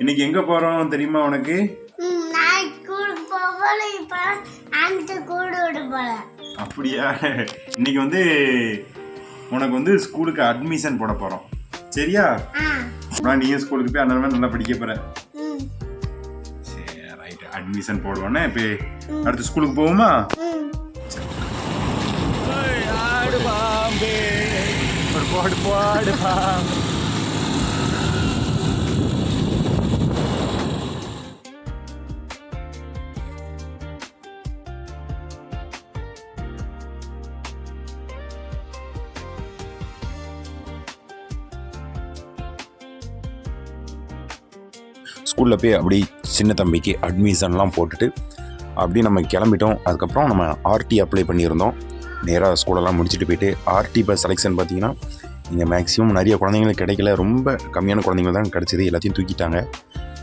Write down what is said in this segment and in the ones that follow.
இன்னைக்கு எங்க போறோம் தெரியுமா உனக்கு? நான் ஸ்கூலுக்கு போகல, இப்ப அந்த ஸ்கூலோட போறேன். அப்படியா? இன்னைக்கு வந்து உனக்கு வந்து ஸ்கூலுக்கு அட்மிஷன் போட போறோம். சரியா? அப்புறம் நீயும் ஸ்கூலுக்கு போய் அந்த நல்லா படிக்க போற. சரி ரைட். அட்மிஷன் போடுவோன்னே இப்போ அடுத்து ஸ்கூலுக்கு போவோமா? ஆடு பாம்பே போடு போடு பாம்பே. ஸ்கூலில் போய் அப்படி சின்ன தம்பிக்கு அட்மிஷன்லாம் போட்டுட்டு அப்படி நம்ம கிளம்பிட்டோம். அதுக்கப்புறம் நம்ம ஆர்டி அப்ளை பண்ணியிருந்தோம். நேராக ஸ்கூலெல்லாம் முடிச்சுட்டு போயிட்டு ஆர்டி பஸ் செலெக்ஷன் பார்த்தீங்கன்னா இங்கே மேக்ஸிமம் நிறைய குழந்தைங்களுக்கு கிடைக்கல, ரொம்ப கம்மியான குழந்தைங்க தான் கிடச்சிது. எல்லாத்தையும் தூக்கிட்டாங்க.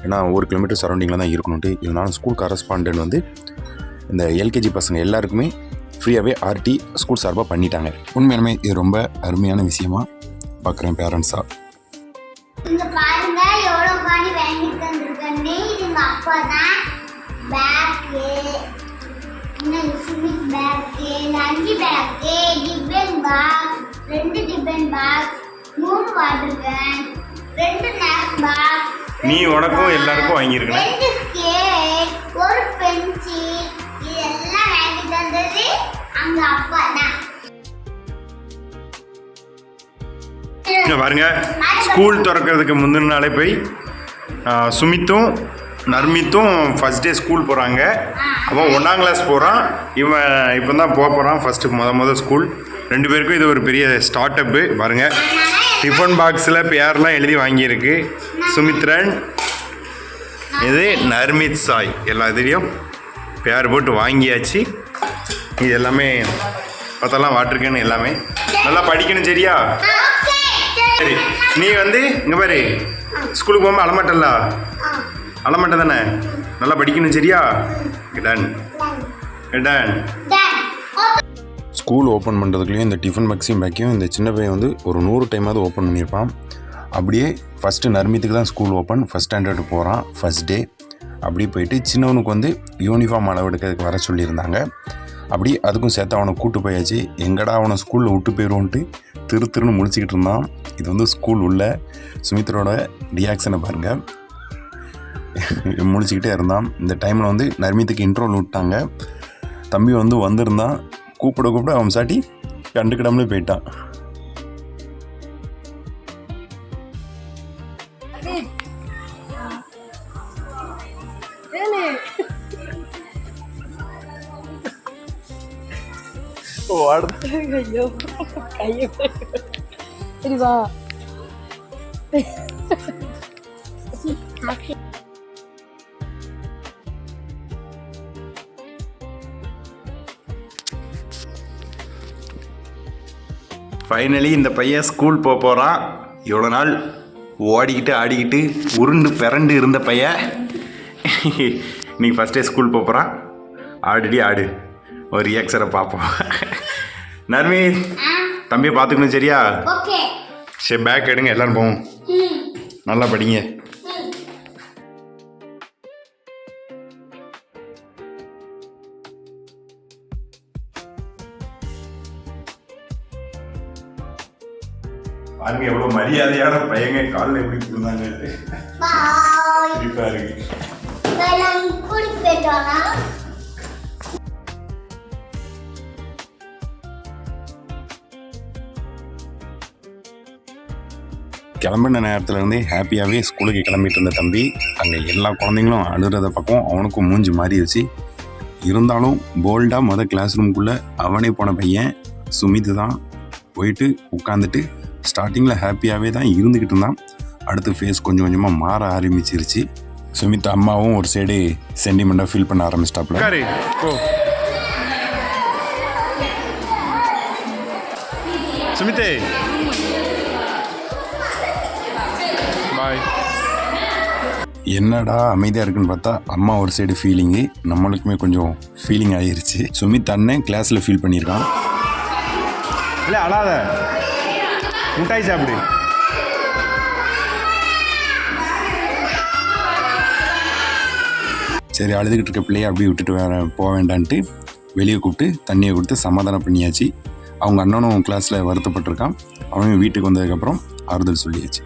ஏன்னா 1 கிலோமீட்டர் சரௌண்டிங்கில் தான் இருக்கணுன்ட்டு. இருந்தாலும் ஸ்கூல் கரஸ்பாண்டன்ட் வந்து இந்த எல்கேஜி பசங்க எல்லாருக்குமே ஃப்ரீயாகவே ஆர்டி ஸ்கூல் சார்பாக பண்ணிட்டாங்க. உண்மையாலுமே இது ரொம்ப அருமையான விஷயமா பார்க்குறேன் பேரண்ட்ஸாக. இங்க பாருங்க எவ்வளவு காணி வாங்கி தந்திருக்கேன்னு. இது எங்க அப்பா தான். Bag, Sumit bag, lunch bag, tiffin box, 2 tiffin box, 3 water can, 2 snacks box. நீ உனக்கும் எல்லாருக்கும் வாங்கியிருக்கேன். 2 ஸ்கேல், 1 பென்சில். இதெல்லாம் வாங்கி தந்தது அங்க அப்பா தான். பாருங்க, ஸ்கூல் திறக்கிறதுக்கு முந்தின நாளே போய் சுமித்தும் நர்மித்தும் ஃபஸ்ட் டே ஸ்கூல் போகிறாங்க. அவன் 1ஆம் கிளாஸ் போகிறான், இவன் இப்போ தான் போகிறான் ஃபஸ்ட்டு முத ஸ்கூல். 2 பேருக்கும் இது ஒரு பெரிய ஸ்டார்ட் அப்பு. பாருங்கள், டிஃபன் பாக்ஸில் பேர்லாம் எழுதி வாங்கியிருக்கு. சுமித்ரன், இது நர்மித் சாய், எல்லா இதுலேயும் பேர் போட்டு வாங்கியாச்சு. இது எல்லாமே பார்த்தெல்லாம் வாட்டிருக்கேன்னு எல்லாமே நல்லா படிக்கணும். சரியா? சரி, நீ வந்து இங்கே பாரு, ஸ்கூலுக்கு போகும்போது அழமாட்டல்ல? அழமாட்ட தானே? நல்லா படிக்கணும். சரியா? Done done. ஸ்கூல் ஓப்பன் பண்ணுறதுக்குள்ளேயும் இந்த டிஃபன் பாக்ஸையும் பேக்கையும் இந்த சின்ன பையன் வந்து ஒரு 100 டைமாவது ஓப்பன் பண்ணியிருப்பான். அப்படியே ஃபஸ்ட்டு நர்மித்துக்கு தான் ஸ்கூல் ஓப்பன், ஃபஸ்ட் ஸ்டாண்டர்டு போகிறான், ஃபஸ்ட் டே. அப்படி போயிட்டு சின்னவனுக்கு வந்து யூனிஃபார்ம் அளவெடுக்கிறதுக்கு வர சொல்லியிருந்தாங்க. அப்படி அதுக்கும் சேர்த்து அவனை கூட்டு போயாச்சு. எங்கடா அவனை ஸ்கூலில் விட்டு போயிடுவோன்ட்டு திருன்னு முழிச்சிக்கிட்டு இருந்தான். இது வந்து ஸ்கூல் உள்ள சுமித்ரோட ரியாக்ஷனை பாருங்கள். முழிச்சிக்கிட்டே இருந்தான். இந்த டைமில் வந்து நர்மித்துக்கு இன்ட்ரோல் விட்டாங்க. தம்பி வந்து வந்திருந்தான். கூப்பிட அவன் சாட்டி கண்டுக்கிடாமலே போயிட்டான். ஐயோ கையை சரி வா. ஃபைனலி இந்த பையன் ஸ்கூல் போகிறான். இவ்வளோ நாள் ஓடிக்கிட்டு ஆடிக்கிட்டு உருண்டு பிறண்டு இருந்த பையன் இன்னைக்கு ஃபஸ்ட் டே ஸ்கூல் போகிறான். ஆடு ஒரு ரியாக்ஷனை பார்ப்போம். நர்மி, தம்பியை பார்த்துக்கணும். சரியா? சரி, பேக் எடுங்க, எல்லாரும் போவோம். நல்லா படிங்க. பாருங்க எவ்வளோ மரியாதையான பையங்க, காலில் எப்படி கொடுத்தாங்க. இருக்கு கிளம்பின நேரத்துலேருந்தே ஹாப்பியாகவே ஸ்கூலுக்கு கிளம்பிட்டு இருந்த தம்பி அங்கே எல்லா குழந்தைங்களும் அழுகிறத பக்கம் அவனுக்கும் மூஞ்சி மாறிடுச்சு. இருந்தாலும் போல்டாக கிளாஸ் ரூம்குள்ளே அவனே போன பையன் சுமித் தான். போயிட்டு உட்காந்துட்டு ஸ்டார்டிங்கில் ஹாப்பியாகவே தான் இருந்துக்கிட்டு இருந்தான். அடுத்து ஃபேஸ் கொஞ்சம் கொஞ்சமாக மாற ஆரம்பிச்சிருச்சு. சுமித் அம்மாவும் ஒரு சைடு சென்டிமெண்ட்டாக ஃபீல் பண்ண ஆரம்பிச்சிட்டாப்புல. சுமித்தே பாய். என்னடா அமைதியாக இருக்குன்னு பார்த்தா அம்மா ஒரு சைடு ஃபீலிங்கு, நம்மளுக்குமே கொஞ்சம் ஃபீலிங் ஆகிருச்சு. சுமித் அண்ணன் கிளாஸில் ஃபீல் பண்ணியிருக்கான். இல்லை அழாத, முட்டாய் சாப்பிடு. சரி அழுதுகிட்டு இருக்க பிள்ளையை அப்படியே விட்டுட்டு போக வேண்டான்ட்டு வெளியே கூப்பிட்டு தண்ணியை கொடுத்து சமாதானம் பண்ணியாச்சு. அவங்க அண்ணனும் கிளாஸில் வருத்தப்பட்டிருக்கான். அவன் வீட்டுக்கு வந்ததுக்கப்புறம் ஆறுதல் சொல்லியாச்சு.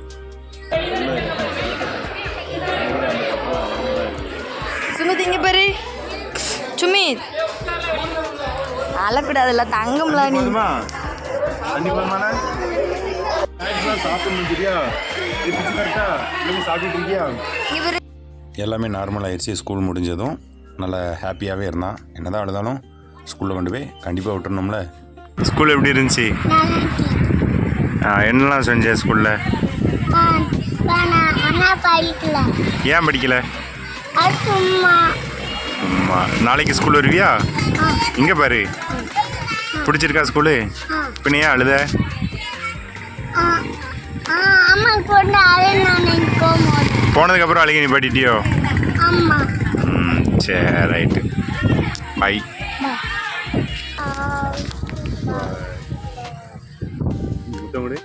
சுமித் இங்கே பாரு. சுமித் அழக்கூடாதுல்ல, தங்கம்ல நீ. எல்லாமே நார்மல் ஆயிடுச்சு. ஸ்கூல் முடிஞ்சதும் நல்லா ஹாப்பியாகவே இருந்தான். என்னதான் அழுதாலும் ஸ்கூலில் கொண்டு போய் கண்டிப்பாக விட்டுறணும்ல. ஸ்கூல் எப்படி இருந்துச்சு? என்னெல்லாம் செஞ்ச ஸ்கூலில்? ஏன் படிக்கல? சும்மா. நாளைக்கு ஸ்கூல் வருவியா? இங்கே பாரு, பிடிச்சிருக்கா ஸ்கூலு? இப்போ நீ ஏன் அழுத? போனதுக்கப்புறம் அழுகி நீ படிட்டியோ? சரி ரைட்டு, பை. முத்தம் கொடு.